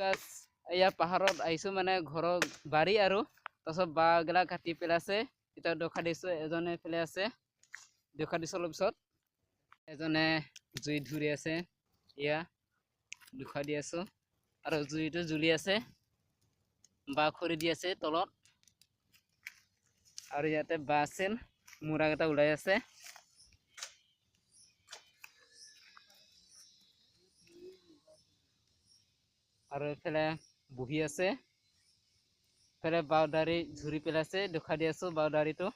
গাছ এয়া পাহাৰত আহিছো মানে ঘৰৰ বাৰী আৰু তাৰপিছত বাঁহগিলা কাটি পেলাইছে এতিয়া দেখা দিছো এজনে এইফালে আছে দেখা দিছো অলপ পিছত এজনে জুই ধৰি আছে এয়া দেখা দি আছো আৰু জুইটো জ্বলি আছে বাঁহ খৰি দি আছে তলত আৰু ইয়াতে বাঁহ আছিল মুৰা কেইটা ওলাই আছে আৰু এইফালে বহি আছে এইফালে বাউণ্ডাৰী ঝুৰি পেলাইছে দেখা দি আছো বাউণ্ডাৰীটো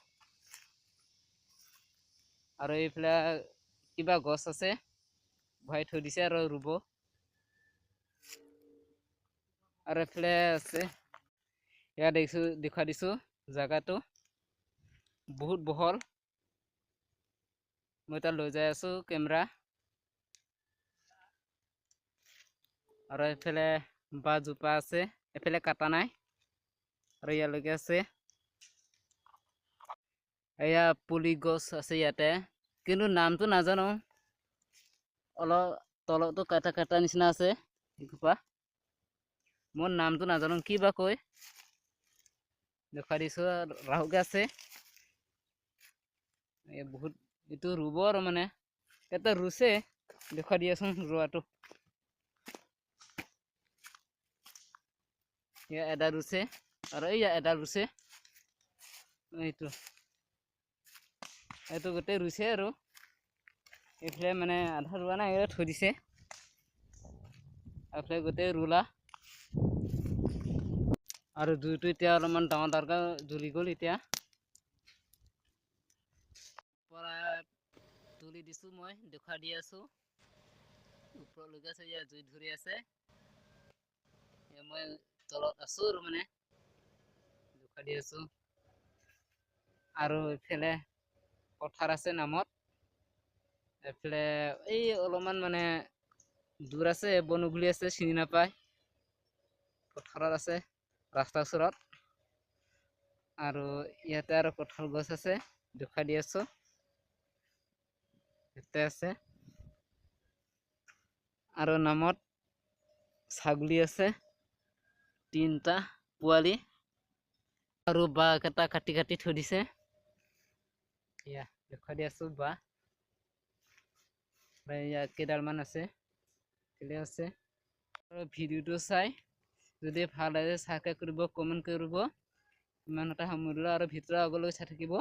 আৰু এইফালে কিবা গছ আছে ভৰাই থৈ দিছে আৰু ৰুব আৰু এইফালে আছে এয়া দেখিছো দেখা দিছো জাগাটো বহুত বহল মই তাত লৈ যাই আছো কেমেৰা আৰু এইফালে বাঁহ জোপা আছে এইফালে কাটা নাই আৰু ইয়ালৈকে আছে এয়া পুলি গছ আছে ইয়াতে কিন্তু নামটো নাজানো অলপ তলতো কাটা কাটা নিচিনা আছে এখোপা মোৰ নামটো নাজানো কি বা কয় দেখা দিছো ৰাহুকে আছে বহুত এইটো ৰুব আৰু মানে এটা ৰুছে দেখা দি আছো ৰোৱাটো এডাল ৰুছে আৰু এডাল ৰুছে এইটো গোটেই ৰুছে আৰু এইফালে মানে আধা ৰোৱা নাই থৈ দিছে এইফালে গোটেই ৰুলা আৰু জুইটো এতিয়া অলপমান ডাঙৰ ডাঙৰকৈ জ্বলি গ'ল এতিয়া পৰা তুলি দিছো মই দেখা দি আছো ওপৰলৈকে আছে ইয়াত জুই ধৰি আছে মই তলত আছো আৰু মানে দেখা দি আছো আৰু এইফালে পথাৰ আছে নামত এইফালে এই অলপমান মানে দূৰ আছে বনগুলি আছে চিনি নাপায় পথাৰত আছে ৰাস্তাৰ ওচৰত আৰু ইয়াতে আৰু কঁঠাল গছ আছে দেখা দি আছো ইয়াতে আছে আৰু নামত ছাগলী আছে 3টা পোৱালি আৰু বাঁহ কেইটা কাটি কাটি থৈ দিছে এয়া দেখা দি আছো বাঁহ কেইডালমান আছে ঠিকে আছে আৰু ভিডিঅ'টো চাই যদি ভাল লাগে ছাবস্ক্ৰাইব কৰিব কমেণ্ট কৰিব ইমান এটা সামৰিলো আৰু ভিতৰৰ আগলৈ চাই থাকিব